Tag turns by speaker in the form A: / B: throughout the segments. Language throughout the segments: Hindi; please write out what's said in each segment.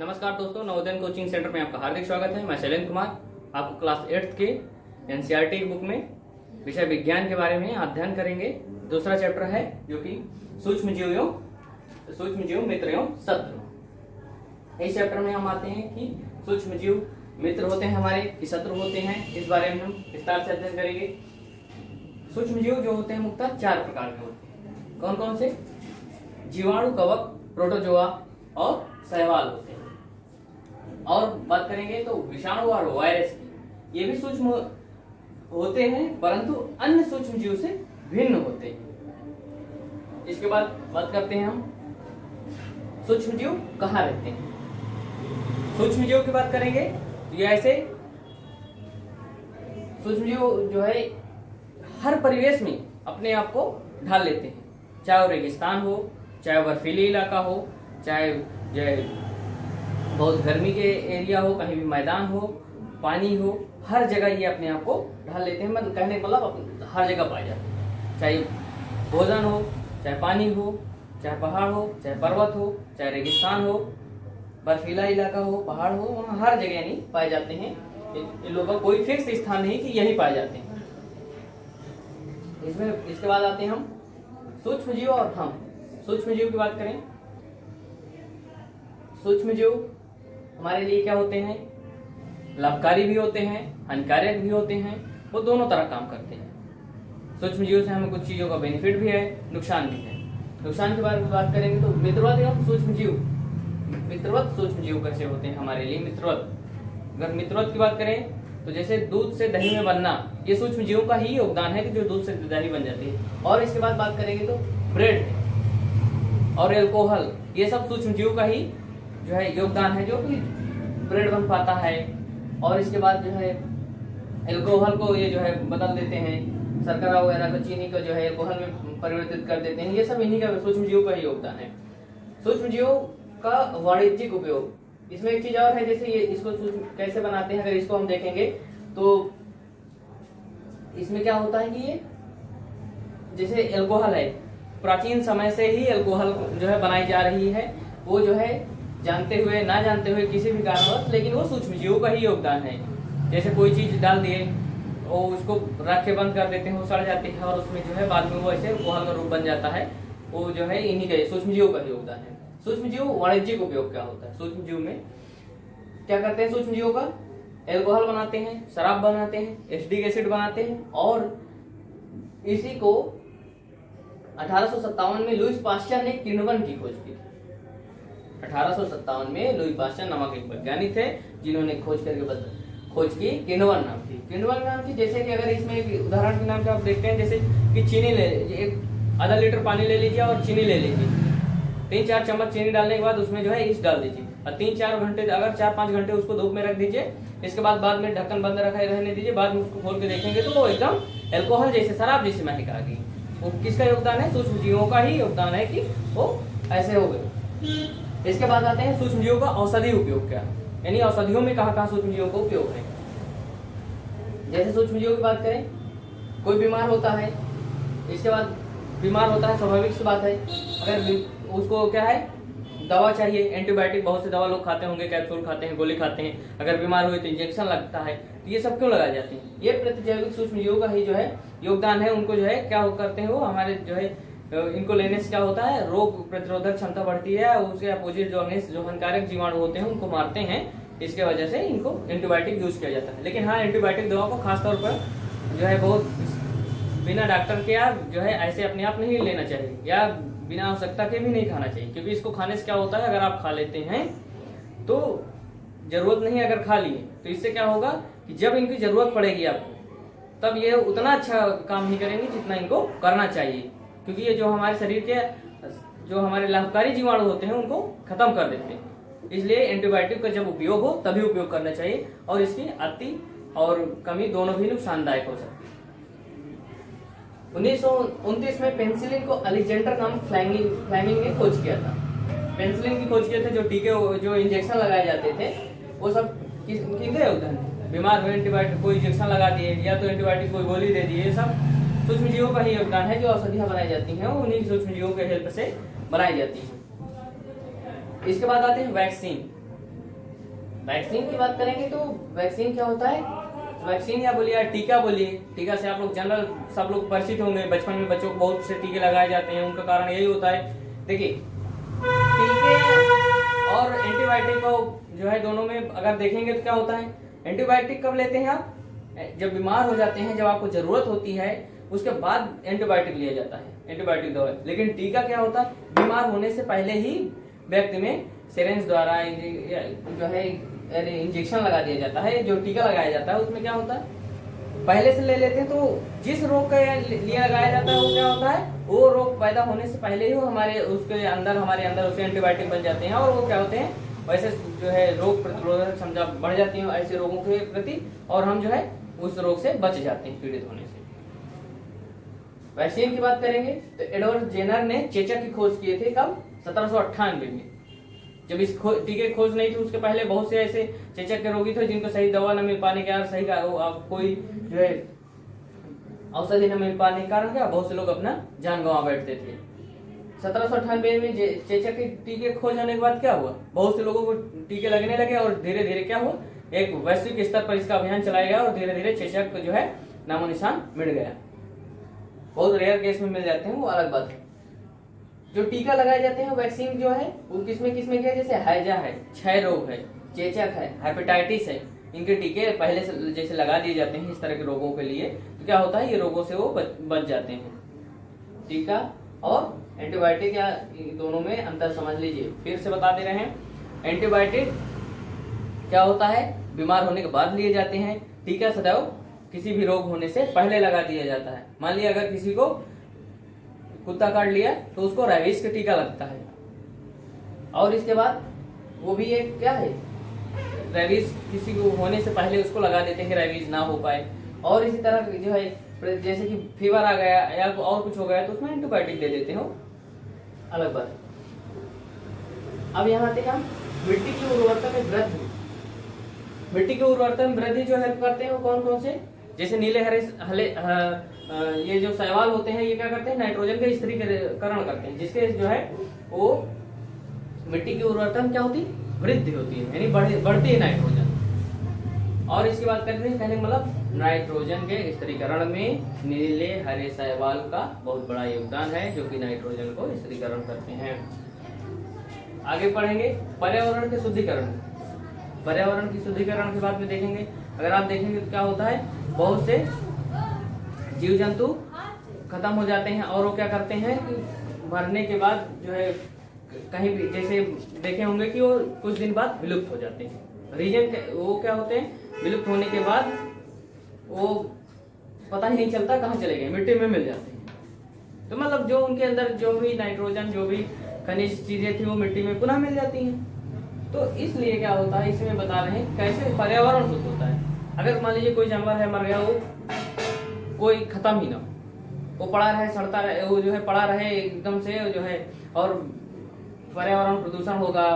A: नमस्कार दोस्तों, नवोदय कोचिंग सेंटर में आपका हार्दिक स्वागत है। मैं शैलेंद्र कुमार आपको क्लास 8th के एनसीईआरटी बुक में विषय विज्ञान के बारे में अध्ययन करेंगे। दूसरा चैप्टर है जो कि सूक्ष्म जीव मित्र एवं शत्रु। इस चैप्टर में हम आते हैं कि सूक्ष्म जीव मित्र होते हैं हमारे कि शत्रु होते हैं, इस बारे में हम विस्तार से अध्ययन करेंगे। सूक्ष्म जीव जो होते हैं मुख्यतः 4 प्रकार के होते हैं। कौन कौन से? जीवाणु, कवक, प्रोटोजोआ और शैवाल होते हैं। और बात करेंगे तो विषाणु और वायरस की, ये भी सूक्ष्म होते हैं परंतु अन्य सूक्ष्म जीव से भिन्न होते हैं। इसके बाद बात करते हैं हम सूक्ष्म जीव कहाँ रहते हैं। सूक्ष्म जीव की बात करेंगे तो ये ऐसे सूक्ष्म जीव जो है हर परिवेश में अपने आप को ढाल लेते हैं, चाहे वो रेगिस्तान हो, चाहे बर्फीली इलाका हो, चाहे जो है बहुत गर्मी के एरिया हो, कहीं भी मैदान हो, पानी हो, हर जगह ये अपने आप को ढाल लेते हैं। मतलब कहने का मतलब हर जगह पाए जाते हैं, चाहे भोजन हो, चाहे पानी हो, चाहे पहाड़ हो, चाहे पर्वत हो, चाहे रेगिस्तान हो, बर्फीला इलाका हो, पहाड़ हो, वहाँ हर जगह यानी पाए जाते हैं। इन लोगों का कोई फिक्स स्थान नहीं कि यही पाए जाते हैं। इसके बाद आते हैं हम सूक्ष्म जीव और हम। सूक्ष्म जीव की बात करें, सूक्ष्म जीव हमारे लिए क्या होते हैं? लाभकारी भी होते हैं, हानिकारक भी होते हैं, वो दोनों तरह काम करते हैं। सूक्ष्म जीव से हमें कुछ चीजों का बेनिफिट भी है, नुकसान भी है। नुकसान के बारे में बात करेंगे तो मित्रवत एवं सूक्ष्म सूक्ष्म जीव कैसे होते हैं हमारे लिए? मित्रवत, अगर मित्रवत की बात करें तो जैसे दूध से दही में बनना, ये सूक्ष्म जीवों का ही योगदान है कि जो दूध से दही बन जाती है। और इसके बाद बात करेंगे तो ब्रेड और एल्कोहल, ये सब सूक्ष्म जीव का ही जो है योगदान है, जो कि ब्रेड बन पाता है। और इसके बाद जो है एल्कोहल को ये जो है बदल देते हैं, शर्करा वगैरह को, चीनी को जो है एल्कोहल में परिवर्तित कर देते हैं। ये सब इन्हीं का सूक्ष्म जीव का ही योगदान है। सूक्ष्म जीव का वाणिज्यिक उपयोग, इसमें एक चीज और है, जैसे ये इसको कैसे बनाते हैं, अगर इसको हम देखेंगे तो इसमें क्या होता है कि ये जैसे एल्कोहल है, प्राचीन समय से ही एल्कोहल जो है बनाई जा रही है। वो जो है जानते हुए ना जानते हुए किसी भी कारणवश, लेकिन वो सूक्ष्म जीवों का ही योगदान है। जैसे कोई चीज डाल दिए और उसको रख के बंद कर देते हैं, वो सड़ जाती है और उसमें जो है बाद में वो ऐसे एल्कोहल का रूप बन जाता है। वो जो है इन्हीं का सूक्ष्म जीवों का ही योगदान है। सूक्ष्म जीव वाणिज्यिक उपयोग क्या होता है? सूक्ष्म जीव में क्या करते हैं सूक्ष्म जीवों का? एल्कोहल बनाते हैं, शराब बनाते हैं, एसिटिक एसिड बनाते हैं। और इसी को 1857 में लुईस पास्चर ने किण्वन की खोज की। 1857 में लुई पास्चर नामक एक वैज्ञानिक थे जिन्होंने खोज की किण्वन नाम की। जैसे कि अगर इसमें एक उदाहरण के नाम से आप देखते हैं, जैसे कि चीनी ले, एक आधा लीटर पानी ले लीजिए और चीनी ले लीजिए। 3-4 चम्मच चीनी डालने के बाद उसमें जो है ईस्ट डाल दीजिए और 3-4 घंटे, अगर 4-5 घंटे उसको धूप में रख दीजिए। इसके बाद में ढक्कन बंद रहने दीजिए। बाद में उसको खोल के देखेंगे तो वो एकदम एल्कोहल जैसे, शराब जैसी महक आ गई। वो किसका योगदान है? सूक्ष्म जीवों का ही योगदान है कि वो ऐसे हो गए। इसके बाद आते हैं सूक्ष्म जीवों का औषधि उपयोग क्या, यानी औषधियों में कहाँ सूक्ष्म जीवों का उपयोग है। जैसे सूक्ष्म जीवों की बात करें, कोई बीमार होता है, इसके बाद बीमार होता है, स्वाभाविक सी बात है, अगर उसको क्या है दवा चाहिए, एंटीबायोटिक, बहुत से दवा लोग खाते होंगे, कैप्सूल खाते हैं, गोली खाते हैं। अगर बीमार हुए तो इंजेक्शन लगता है। तो ये सब क्यों लगाए जाते हैं? ये प्रतिजैविक सूक्ष्म जीवों का ही जो है योगदान है। उनको जो है क्या करते हैं, वो हमारे जो है इनको लेने से क्या होता है, रोग प्रतिरोधक क्षमता बढ़ती है। उसके अपोजिट जो हानिकारक जीवाणु होते हैं उनको मारते हैं। इसके वजह से इनको एंटीबायोटिक यूज किया जाता है। लेकिन हाँ, एंटीबायोटिक दवा को खासतौर पर जो है बहुत बिना डॉक्टर के या जो है ऐसे अपने आप नहीं लेना चाहिए, या बिना आवश्यकता के भी नहीं खाना चाहिए। क्योंकि इसको खाने से क्या होता है, अगर आप खा लेते हैं तो जरूरत नहीं, अगर खा लिए तो इससे क्या होगा कि जब इनकी जरूरत पड़ेगी आपको, तब ये उतना अच्छा काम नहीं करेंगे जितना इनको करना चाहिए। क्योंकि ये जो हमारे शरीर के जो हमारे लाभकारी जीवाणु होते हैं उनको खत्म कर देते हैं। इसलिए एंटीबायोटिक का जब उपयोग हो तभी उपयोग करना चाहिए, और इसकी अति और कमी दोनों भी नुकसानदायक हो सकती है। 1929 में पेनिसिलिन को अलेक्जेंडर नामक फ्लेमिंग ने खोज किया था। पेनिसिलिन की खोज किए थे, जो टीके जो इंजेक्शन लगाए जाते थे वो सब किसका योगदान है? बीमार हुए एंटीबायोटिक को इंजेक्शन लगा दिए, या तो एंटीबायोटिक कोई गोली दे दी, ये सब सूक्ष्म जीवों का ही योगदान है। जो औषधियां बनाई जाती हैं वो उन्हीं सूक्ष्म जीवों के हेल्प से बनाई जाती हैं। इसके बाद आते हैं वैक्सीन। वैक्सीन की बात करेंगे तो वैक्सीन क्या होता है, वैक्सीन या बोलिए या टीका बोलिए, टीका से आप लोग जनरल सब लोग परिचित होंगे, बचपन में बच्चों को बहुत से टीके लगाए जाते हैं, उनका कारण यही होता है। देखिए टीके और एंटीबायोटिक को जो है दोनों में अगर देखेंगे तो क्या होता है, एंटीबायोटिक कब लेते हैं आप, जब बीमार हो जाते हैं, जब आपको जरूरत होती है उसके बाद एंटीबायोटिक लिया जाता है, एंटीबायोटिक दवा। लेकिन टीका क्या होता है, बीमार होने से पहले ही व्यक्ति में सिरिंज द्वारा जो है इंजेक्शन लगा दिया जाता है। जो टीका लगाया जाता है उसमें क्या होता है, पहले से ले लेते हैं, तो जिस रोग का लिए लगाया जाता है वो क्या होता है, वो रोग पैदा होने से पहले ही वो हमारे अंदर उसके एंटीबायोटिक बन जाते हैं, और वो क्या होते हैं वैसे जो है रोग प्रतिरोधक क्षमता बढ़ जाती है ऐसे रोगों के प्रति, और हम जो है उस रोग से बच जाते हैं पीड़ित होने से। वैक्सीन की बात करेंगे तो एडवर्ड जेनर ने चेचक की खोज किए थे, कब, 1798 में। जब इस टीके की खोज नहीं थी उसके पहले बहुत से ऐसे चेचक के रोगी थे जिनको सही दवा न मिल पाने के कारण, सही कोई जो है औषधि न मिल पाने के कारण क्या बहुत से लोग अपना जान गंवा बैठते थे। 1798 में चेचक के टीके खोज होने के बाद क्या हुआ, बहुत से लोगों को टीके लगने लगे, और धीरे धीरे क्या हुआ, एक वैश्विक स्तर पर इसका अभियान चलाया गया, और धीरे धीरे चेचक जो है नामो निशान मिट गया। बहुत रेयर केस में मिल जाते हैं वो अलग बात है। जो टीका लगाए जाते हैं वैक्सीन जो है वो किसमें क्या, जैसे हैजा है, क्षय रोग है, चेचक है, हेपेटाइटिस है, इनके टीके पहले से जैसे लगा दिए जाते हैं इस तरह के रोगों के लिए, तो क्या होता है ये रोगों से वो बच जाते हैं। टीका और एंटीबायोटिक या दोनों में अंतर समझ लीजिए, फिर से बता दे रहे हैं। एंटीबायोटिक क्या होता है, बीमार होने के बाद लिए जाते हैं। टीका सदैव किसी भी रोग होने से पहले लगा दिया जाता है। मान लिया अगर किसी को कुत्ता काट लिया तो उसको रेबीज का टीका लगता है, और इसके बाद वो भी एक क्या है, रेबीज किसी को होने से पहले उसको लगा देते हैं कि रेबीज ना हो पाए। और इसी तरह जो है जैसे कि फीवर आ गया या और कुछ हो गया तो उसमें एंटीबायोटिक दे देते हो, अलग बात। अब यहाँ आते हैं हम मिट्टी की उर्वरता में वृद्धि। मिट्टी की उर्वरता में वृद्धि जो हेल्प करते हैं वो कौन कौन से, जैसे नीले हरे ये जो शैवाल होते हैं ये क्या करते हैं, नाइट्रोजन का स्थिरीकरण करते हैं, जिसके जो है वो मिट्टी की उर्वरता में क्या होती है, वृद्धि होती है, यानी बढ़ती है नाइट्रोजन। और इसकी बात करते हैं कहने मतलब नाइट्रोजन के स्थिरीकरण में नीले हरे शैवाल का बहुत बड़ा योगदान है, जो कि नाइट्रोजन को स्थिरीकरण करते हैं। आगे पढ़ेंगे पर्यावरण के शुद्धिकरण। पर्यावरण की शुद्धिकरण के बाद में देखेंगे, अगर आप देखेंगे तो क्या होता है, बहुत से जीव जंतु खत्म हो जाते हैं, और वो क्या करते हैं कि मरने के बाद जो है कहीं भी जैसे देखे होंगे कि वो कुछ दिन बाद विलुप्त हो जाते हैं। रीजन वो क्या होते हैं, विलुप्त होने के बाद वो पता ही नहीं चलता कहाँ चले गए, मिट्टी में मिल जाते हैं। तो मतलब जो उनके अंदर जो भी नाइट्रोजन जो भी खनिज चीजें थी वो मिट्टी में पुनः मिल जाती हैं। तो इसलिए क्या होता है, इसमें बता रहे हैं कैसे पर्यावरण शुद्ध होता है। अगर मान लीजिए कोई जानवर है मर गया, वो कोई खत्म ही ना, वो पड़ा रहे, सड़ता रहे, वो जो है पड़ा रहे एकदम से जो है, और पर्यावरण प्रदूषण होगा,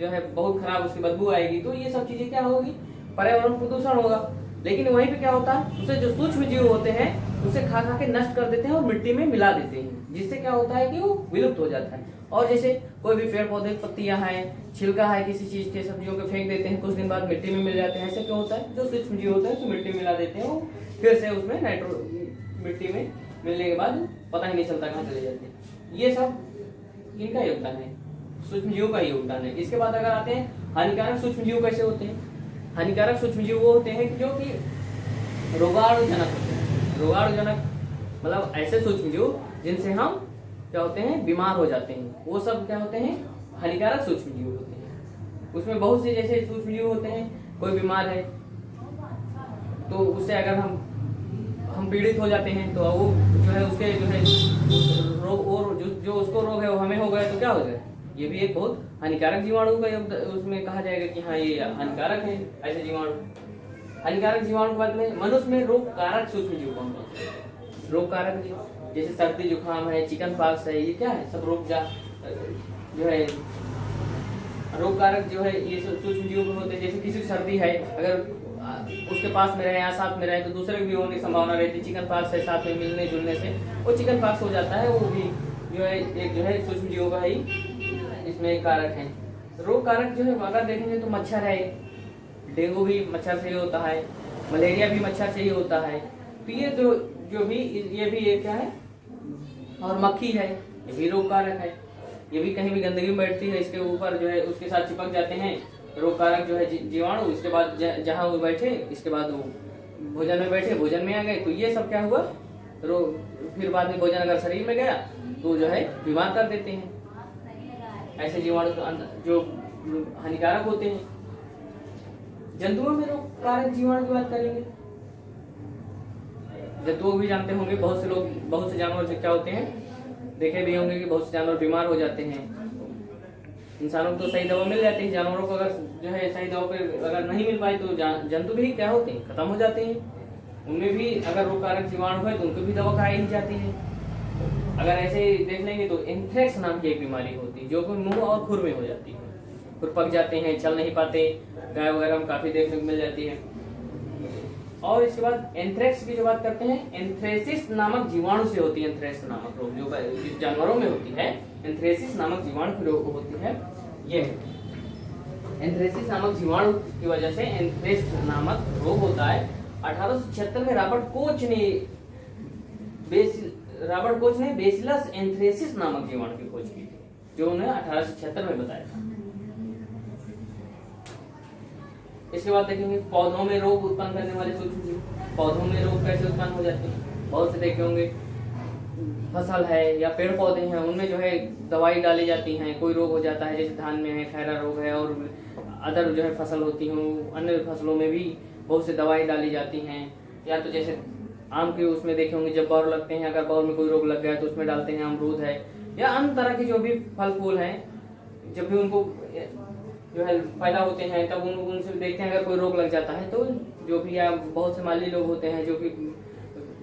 A: जो है बहुत खराब उसकी बदबू आएगी, तो ये सब चीजें क्या होगी, पर्यावरण प्रदूषण होगा। लेकिन वहीं पे क्या होता है, उसे जो सूक्ष्म जीव होते हैं उसे खा के नष्ट कर देते हैं और मिट्टी में मिला देते हैं, जिससे क्या होता है कि वो विलुप्त हो जाता है। और जैसे कोई भी पेड़ पौधे पत्तियां हैं, छिलका है किसी चीज के, सब्जियों के फेंक देते हैं, कुछ दिन बाद मिट्टी में मिल जाते हैं। ऐसे क्यों होता है, जो सूक्ष्म जीव होते हैं उसे मिट्टी में मिला देते हैं, वो फिर से उसमें मिट्टी में मिलने के बाद पता ही नहीं चलता कहाँ चले जाते हैं। ये सब इनका योगदान है, सूक्ष्म जीवों का योगदान है। इसके बाद अगर आते हैं हानिकारक सूक्ष्म जीव कैसे होते हैं। हानिकारक सूक्ष्म जीव वो होते हैं जो कि रोगाणुजनक होते हैं। रोगाणुजनक मतलब ऐसे सूक्ष्म जीव जिनसे हम क्या होते हैं, बीमार हो जाते हैं, वो सब क्या होते हैं, हानिकारक सूक्ष्म जीव होते हैं। उसमें बहुत से जैसे सूक्ष्म जीव होते हैं, कोई बीमार है तो उससे अगर हम पीड़ित हो जाते हैं तो वो जो है उसके जो है रोग, और जो उसको रोग है वो हमें हो गया तो क्या हो जाए, ये भी एक बहुत हानिकारक जीवाणु का उसमें कहा जाएगा कि हाँ ये हानिकारक है। ऐसे जीवाणु, हानिकारक जीवाणु के बाद में मनुष्य में रोग कारक सूक्ष्म जीव कौन कौन से, रोग कारक जीव जैसे सर्दी जुकाम है, चिकन पॉक्स है, ये क्या है, सब रोग जो है रोग कारक जो है ये सूक्ष्म जीव होते हैं। जैसे किसी सर्दी है, अगर उसके पास में रहे या साथ में रहे तो दूसरे भी होने की संभावना रहती है। चिकन पॉक्स है, साथ में मिलने जुलने से वो चिकन पॉक्स हो जाता है, वो भी जो है एक जो है सूक्ष्म जीवों का ही इसमें कारक है। रोग कारक जो है अगर देखेंगे तो मच्छर है, डेंगू भी मच्छर से ही होता है, मलेरिया भी मच्छर से ही होता है। तो ये जो भी ये भी ये क्या है, और मक्खी है, ये भी रोग कारक है। ये भी कहीं भी गंदगी में बैठती है, इसके ऊपर जो है उसके साथ चिपक जाते हैं रोग कारक जो है जीवाणु। इसके बाद जहाँ वो बैठे, इसके बाद वो भोजन में बैठे, भोजन में आ गए, तो ये सब क्या हुआ रोग। फिर बाद में भोजन अगर शरीर में गया तो जो है बीमार कर देते हैं। ऐसे जीवाणु जो हानिकारक होते हैं। जंतुओं में रोग कारक जीवाणु की बात करेंगे, जंतुओं भी जानते होंगे, बहुत से लोग, बहुत से जानवर से क्या होते हैं, देखे भी होंगे कि बहुत से जानवर बीमार हो जाते हैं। इंसानों को तो सही दवा मिल जाती है, जानवरों को अगर जो है सही दवा पे अगर नहीं मिल पाई तो जंतु भी क्या होते हैं, खत्म हो जाते हैं। उनमें भी अगर रोग कारक जीवाणु है तो उनको भी दवा खाई ही जाती है। अगर ऐसे देख लेंगे तो एंथ्रेक्स नाम की एक बीमारी होती है जो कि मुंह और खुर में हो जाती है। खुर पक जाते हैं, चल नहीं पाते, गाय वगैरह में काफी देखने को मिल जाती है। और इसके बाद एंथ्रेक्स की जो बात करते हैं, एंथ्रेसिस नामक जीवाणु से होती है। एंथ्रेक्स नामक रोग जो जानवरों में होती है, एंथ्रेसिस नामक जीवाणु की रोग होती है। ये एंथ्रेसिस नामक जीवाणु की वजह से एंथ्रेक्स नामक रोग होता है। 1876 में रॉबर्ट कोच ने बेसिलस एंथ्रेसिस नामक जीवाणु की खोज की थी, जो उन्हें 1876 में बताया था। इसके बाद देखेंगे पौधों में रोग उत्पन्न करने वाले सूक्ष्म जीव। पौधों में रोग कैसे उत्पन्न हो जाते हैं, बहुत से देखे होंगे, फसल है या पेड़ पौधे हैं उनमें जो है दवाई डाली जाती है, कोई रोग हो जाता है, जैसे धान में है खैरा रोग है, और अदर जो है फसल होती है अन्य फसलों में भी बहुत से दवाई डाली जाती हैं। या तो जैसे आम के उसमें देखे होंगे जब बौर लगते हैं, अगर बौर में कोई रोग लग गया तो उसमें डालते हैं। अमरूद है या अन्य तरह के जो भी फल फूल हैं, जब भी उनको जो है पैदा होते हैं तब उनसे देखते हैं अगर कोई रोग लग जाता है तो जो भी या बहुत से माली लोग होते हैं जो कि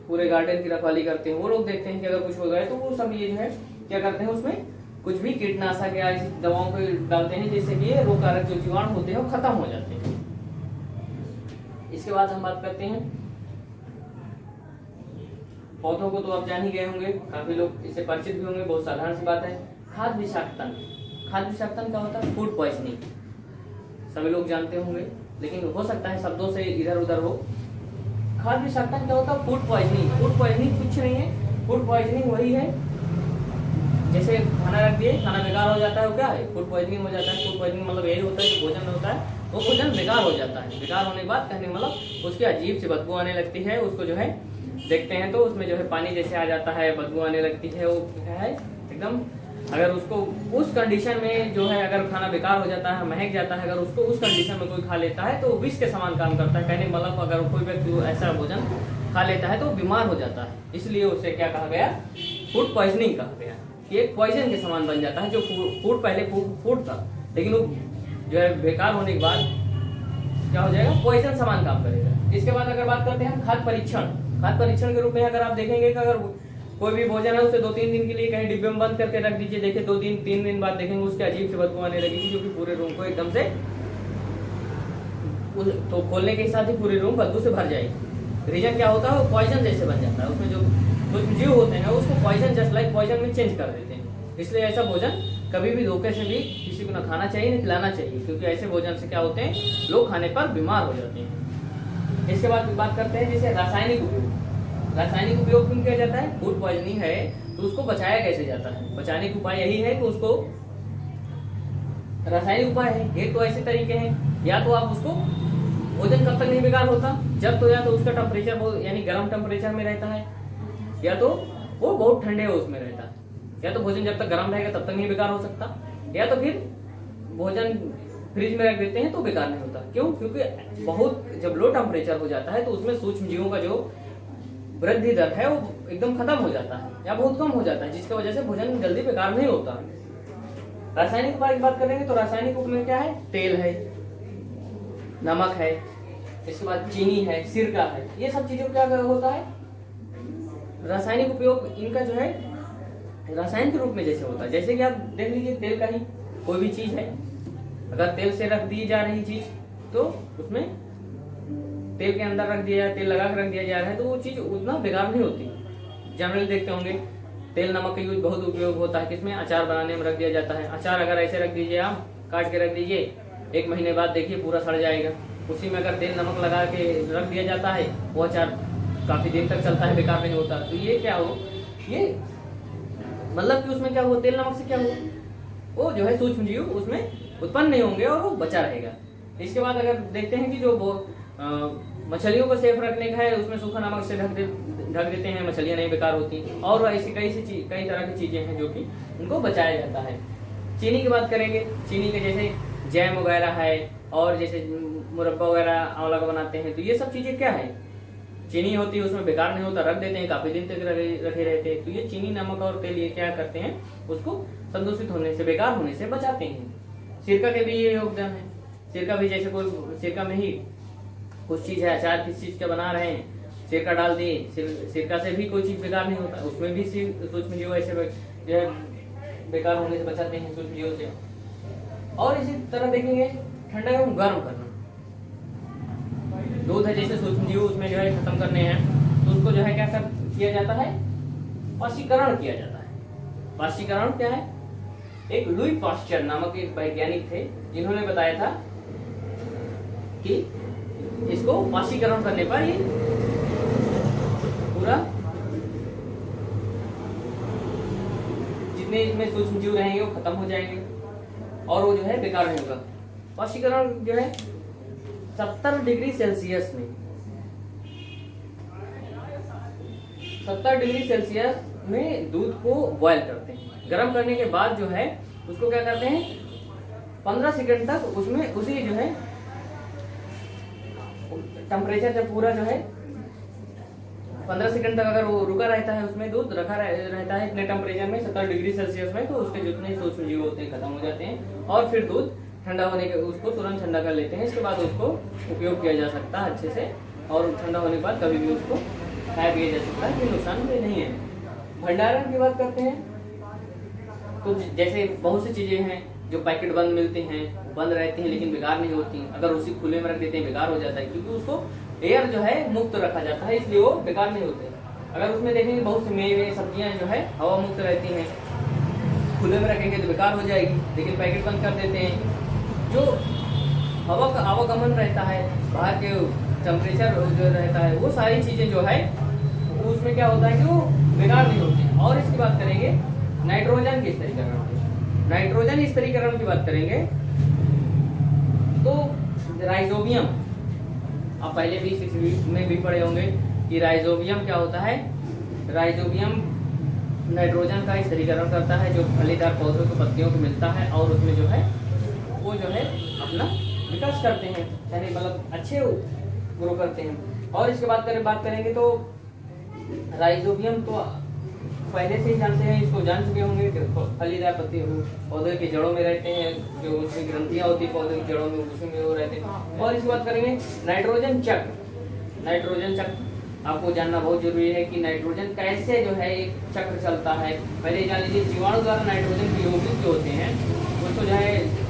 A: पूरे गार्डन की रखवाली करते हैं, वो लोग देखते हैं कि अगर कुछ हो गया तो वो सब ये जो है क्या करते हैं, उसमें कुछ भी कीटनाशक या ऐसी दवाओं को डालते हैं जिससे कि ये रोग कारक जो जीवाणु होते हैं वो खत्म हो जाते हैं। इसके बाद हम बात करते हैं पौधों को, तो आप जान ही गए होंगे, काफी लोग इससे परिचित भी होंगे, बहुत साधारण सी बात है। खाद्य विषाक्तन। खाद्य विषाक्तन क्या होता है, फूड पॉइजनिंग, सभी लोग जानते होंगे, लेकिन हो सकता है शब्दों से इधर उधर हो। खाद्य विषाक्तन क्या होता है, फूड पॉइजनिंग। फूड पॉइजनिंग कुछ नहीं है, फूड पॉइजनिंग वही है जैसे खाना रख दिए, खाना बेकार हो जाता है, वो क्या है, फूड पॉइजनिंग हो जाता है। फूड पॉइजनिंग मतलब यही होता है कि भोजन में होता है वो भोजन बेकार हो जाता है। बेकार होने के बाद कहने मतलब उसकी अजीब सी बदबू आने लगती है, उसको जो है देखते हैं तो उसमें जो है पानी जैसे आ जाता है, बदबू आने लगती है, वो क्या है एकदम। अगर उसको उस कंडीशन में जो है अगर खाना बेकार हो जाता है, महक जाता है, अगर उसको उस कंडीशन में कोई खा लेता है तो विष के समान काम करता है। कहने मतलब अगर कोई व्यक्ति ऐसा भोजन खा लेता है तो बीमार हो जाता है, इसलिए उसे क्या कहा गया, फूड पॉइजनिंग कहा गया। ये एक पॉइजन के समान बन जाता है। जो फूड पहले फूड था, लेकिन वो जो है बेकार होने के बाद क्या हो जाएगा, पॉइजन समान काम करेगा। इसके बाद अगर बात करते हैं हम खाद्य परीक्षण। खाद्य परीक्षण के रूप में अगर आप देखेंगे कि अगर कोई भी भोजन है उसे 2-3 दिन के लिए कहीं डिब्बे में बंद करके रख दीजिए, देखिए 2-3 दिन बाद देखेंगे उसके अजीब से बदबू आने लगेगी, जो कि पूरे रूम को एकदम से तो खोलने के साथ ही पूरे रूम बदबू से भर जाएगी। रीजन क्या होता है, वो पॉइजन जैसे बन जाता है, उसमें जो कुछ जीव होते हैं उसको पॉइजन जस्ट लाइक पॉइजन में चेंज कर देते हैं। इसलिए ऐसा भोजन कभी भी धोखे से भी किसी को ना खाना चाहिए, ना खिलाना चाहिए, क्योंकि ऐसे भोजन से क्या होते हैं, लोग खाने पर बीमार हो जाते हैं। इसके बाद बात करते हैं जैसे रासायनिक उपयोग। रासायनिक उपयोग क्यों किया जाता है, फूड पॉइजनिंग है तो उसको बचाया कैसे जाता है। बचाने का उपाय यही है कि उसको, रासायनिक उपाय है एक तो ऐसे तरीके हैं, या तो आप उसको भोजन कब तक नहीं बेकार होता, जब तो या तो उसका टेम्परेचर बहुत यानी गर्म टेम्परेचर में रहता है, या तो वो बहुत ठंडे उसमें रहता है। या तो भोजन जब तक गर्म रहेगा तब तक नहीं बेकार हो सकता, या तो फिर भोजन फ्रिज में रख देते हैं तो बेकार नहीं होता। क्यों, क्योंकि बहुत जब लो टेम्परेचर हो जाता है तो उसमें सूक्ष्म जीवों का जो वृद्धि दर है वो एकदम खत्म हो जाता है या बहुत कम हो जाता है, जिसकी वजह से भोजन जल्दी बेकार नहीं होता। रासायनिक उपाय की बात करेंगे तो रासायनिक उपयोग में क्या है, तेल है, नमक है, इसके बाद चीनी है, सिरका है, ये सब चीजों क्या होता है, रासायनिक उपयोग इनका जो है रासायन के रूप में जैसे होता है। जैसे कि आप देख लीजिए तेल का ही कोई भी चीज है, अगर तेल से रख दी जा रही चीज तो उसमें तेल के अंदर रख दिया, तेल लगा कर रख दिया जा रहा है तो वो चीज उतना बेकार नहीं होती। जनरली देखते होंगे तेल नमक का यूज बहुत उपयोग होता है किसमें, अचार बनाने में रख दिया जाता है। अचार अगर ऐसे रख दीजिए आप काट के रख दीजिए, 1 महीने बाद देखिए पूरा सड़ जाएगा। उसी में अगर तेल नमक लगा के रख दिया जाता है वो अचार काफी दिन तक चलता है, बेकार नहीं होता। तो ये क्या हो, ये मतलब कि उसमें क्या हो, तेल नमक से क्या हो, वो जो है सूक्ष्म जीव उसमें उत्पन्न नहीं होंगे और वो बचा रहेगा। इसके बाद अगर देखते हैं कि जो मछलियों को सेफ रखने का है, उसमें सूखा नमक से ढक देते हैं, मछलियां नहीं बेकार होती। और ऐसी कई तरह की चीजें हैं जो कि उनको बचाया जाता है। चीनी की बात करेंगे, चीनी के जैसे जैम वगैरह है और जैसे मुरब्बा वगैरह आंवला का बनाते हैं, तो ये सब चीजें क्या है, चीनी होती है, उसमें बेकार नहीं होता, रख देते हैं, काफी दिन तक रखे रहते हैं। तो ये चीनी नमक और तेल ये क्या करते हैं, उसको संदूषित होने से, बेकार होने से बचाते हैं। सिरका के भी ये योगदान है। सिरका भी जैसे कोई सिरका में ही कुछ चीज है, अचार किस चीज का बना रहे हैं, सिरका डाल दिए, सिरका से भी कोई चीज बेकार नहीं होता, उसमें भी सूक्ष्म जीव ऐसे जो है बेकार होने से बचाते हैं सूक्ष्म जीवों से। और इसी तरह देखेंगे ठंडा एवं गर्म करना, दूध है जैसे सूक्ष्म जीव उसमें जो है खत्म करने हैं, तो उसको जो है क्या किया जाता है, वाष्पीकरण किया जाता है। वाष्पीकरण क्या है, एक लुई पाश्चर नामक एक वैज्ञानिक थे जिन्होंने बताया था कि इसको वाष्पीकरण करने पर ये पूरा जितने इसमें सूक्ष्म जीव रहेंगे वो खत्म हो जाएंगे और वो जो है बेकार नहीं होगा। वाष्पीकरण जो है 70 डिग्री सेल्सियस में, 70 डिग्री सेल्सियस में दूध को बॉयल करते हैं। गर्म करने के बाद जो है उसको क्या करते हैं, 15 सेकंड तक उसमें उसी जो है टेम्परेचर जब पूरा जो है 15 सेकंड तक अगर वो रुका रहता है, उसमें दूध रखा रहता है इतने टेम्परेचर में 70 डिग्री सेल्सियस में, तो उसके जितने सूक्ष्म जीव होते हैं खत्म हो जाते हैं और फिर दूध ठंडा होने के उसको तुरंत ठंडा कर लेते हैं। इसके बाद उसको उपयोग किया जा सकता है अच्छे से और ठंडा होने के बाद कभी भी उसको खाया पिया जा सकता है, कोई नुकसान भी नहीं है। भंडारण की बात करते हैं तो जैसे बहुत सी चीजें हैं जो पैकेट बंद मिलते हैं, बंद रहती हैं लेकिन बेकार नहीं होती, अगर उसी खुले में रख देते हैं बेकार हो जाता है, क्योंकि उसको एयर जो है मुक्त रखा जाता है, इसलिए वो बेकार नहीं होते। अगर उसमें देखेंगे बहुत से मेवे सब्जियां जो है हवा मुक्त रहती हैं, खुले में रखेंगे तो बेकार हो जाएगी, लेकिन पैकेट बंद कर देते हैं। जो हवा का आवागमन रहता है, बाहर के टेम्परेचर जो रहता है, वो सारी चीजें जो है उसमें क्या होता है कि वो बेकार नहीं होती। और इसकी बात करेंगे नाइट्रोजन के स्तरीकरण की, नाइट्रोजन स्तरीकरण की बात करेंगे तो राइजोबियम, आप पहले भी 6 में भी पढ़े होंगे कि राइजोबियम क्या होता है। राइजोबियम नाइट्रोजन का स्तरीकरण करता है जो फलीदार पौधों को पत्तियों को मिलता है और उसमें जो है वो जो है अपना विकास करते हैं, यानी मतलब अच्छे ग्रो करते हैं। और इसके बात करेंगे तो राइजोबियम तो पहले से ही जानते हैं, इसको जान चुके होंगे, फलीदार पत्ती पौधे की जड़ों में रहते हैं, जो उसमें ग्रंथियां होती है पौधे की जड़ों में, उसमें वो रहते हैं। और इसकी बात करेंगे नाइट्रोजन चक्र। नाइट्रोजन चक्र आपको जानना बहुत जरूरी है कि नाइट्रोजन कैसे जो है एक चक्र चलता है। पहले जान लीजिए जीवाणु द्वारा नाइट्रोजन के यौगिक जो होते हैं उसको जो है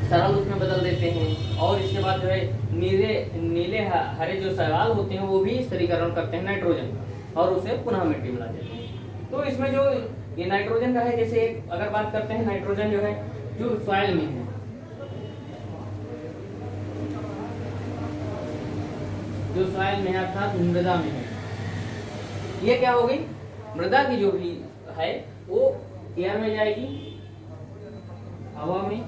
A: सरल उसमें बदल देते हैं और इसके बाद जो है नीले हरे जो शैवाल होते हैं वो भी स्तरीकरण करते हैं नाइट्रोजन और उसे पुनः मिट्टी मिला देते हैं। तो इसमें जो ये नाइट्रोजन का है, जैसे अगर बात करते हैं नाइट्रोजन जो है जो सॉइल में है, जो सॉइल में है अर्थात मृदा में है, ये क्या हो गई, मृदा की जो भी है वो एयर में जाएगी, हवा में,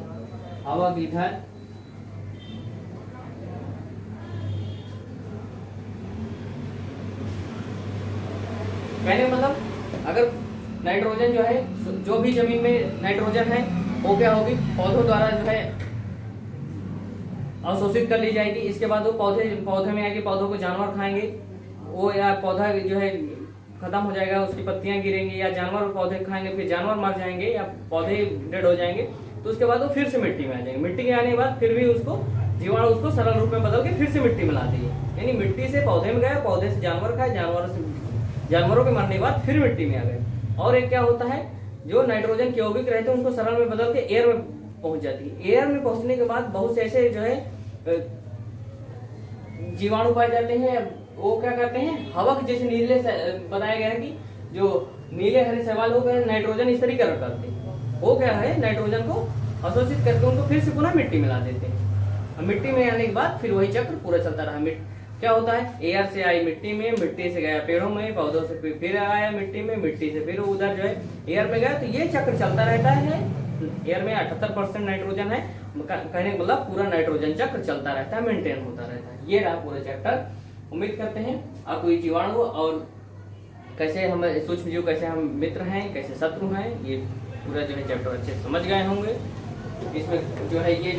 A: हवा की इधर कहने मतलब अगर नाइट्रोजन जो है जो भी जमीन में नाइट्रोजन है वो क्या होगी, पौधों द्वारा जो है अवशोषित कर ली जाएगी। इसके बाद वो पौधे में आएगी, पौधों को जानवर खाएंगे, वो या पौधा जो है खत्म हो जाएगा, उसकी पत्तियां गिरेंगी या जानवर पौधे खाएंगे, फिर जानवर मर जाएंगे या पौधे डेड हो जाएंगे। तो उसके बाद वो फिर से मिट्टी में आ जाएंगे, मिट्टी के आने के बाद फिर भी उसको जीवाणु उसको सरल रूप में बदल के फिर से मिट्टी में लाती है, यानी मिट्टी से पौधे में गए, पौधे से जानवर खाए, जानवरों के मरने के बाद फिर मिट्टी में आ गए। और एक क्या होता है, जो नाइट्रोजन के यौगिक रहते हैं उनको सरल में बदल के एयर में पहुंच जाती है। एयर में पहुंचने के बाद बहुत से ऐसे जो है जीवाणु पाए जाते हैं, वो क्या करते हैं, हवा के जैसे नीले बताया गया है कि जो नीले हरे शैवाल हो गए नाइट्रोजन स्तरीकरण करते हैं, वो क्या है नाइट्रोजन को अवशोषित करके उनको फिर से पुनः मिट्टी मिला देते हैं। और मिट्टी में आने के बाद फिर वही चक्र पूरा चलता रहा। क्या होता है, एयर से आई मिट्टी में, मिट्टी से गया पेड़ों में, पौधों से फिर आया मिट्टी में, मिट्टी से फिर उधर जो है एयर में गया। तो ये चक्र चलता रहता है। एयर में 78% नाइट्रोजन है, कहने का मतलब पूरा नाइट्रोजन चक्र चलता रहता है, मेंटेन होता रहता है। ये रहा पूरा चैप्टर। उम्मीद करते हैं आपको ये जीवाणु और कैसे हम सूक्ष्म जीव, कैसे हम मित्र हैं, कैसे शत्रु हैं, ये पूरा जो है चैप्टर अच्छे से समझ गए होंगे। इसमें जो है ये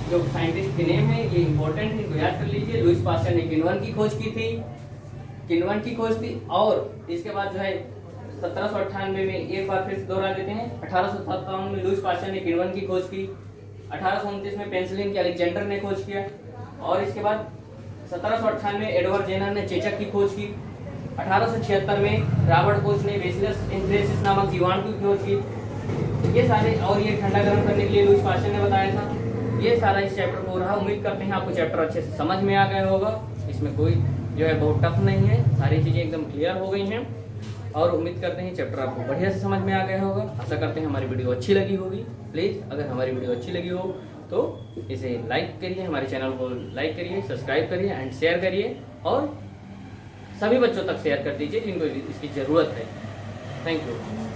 A: जो साइंटिस्ट के नेम है ये इंपॉर्टेंट है, इनको याद कर लीजिए। लुईस पास्चर ने किण्वन की खोज की थी। और इसके बाद जो है 1798 में, एक बार फिर से दोहरा देते हैं, 1857 में लुईस पास्चर ने किण्वन की खोज की। 1829 में पेनिसिलिन की अलेक्जेंडर ने खोज किया। और इसके बाद 1798 में एडवर्ड जेनर ने चेचक की खोज की। 1876 में रॉबर्ट कोच ने बेसिलस एंथ्रेसिस नामक जीवाणु की खोज की। ये सारे, और ये ठंडा गर्म करने के लिए लुईस पास्चर ने बताया था। ये सारा इस चैप्टर को रहा। उम्मीद करते हैं आपको चैप्टर अच्छे से समझ में आ गया होगा। इसमें कोई जो है बहुत टफ नहीं है, सारी चीजें एकदम क्लियर हो गई हैं। और उम्मीद करते हैं चैप्टर आपको बढ़िया से समझ में आ गया होगा। आशा करते हैं हमारी वीडियो अच्छी लगी होगी। प्लीज़ अगर हमारी वीडियो अच्छी लगी हो तो इसे लाइक करिए, हमारे चैनल को लाइक करिए, सब्सक्राइब करिए एंड शेयर करिए, और सभी बच्चों तक शेयर कर दीजिए जिनको इसकी ज़रूरत है। Thank you.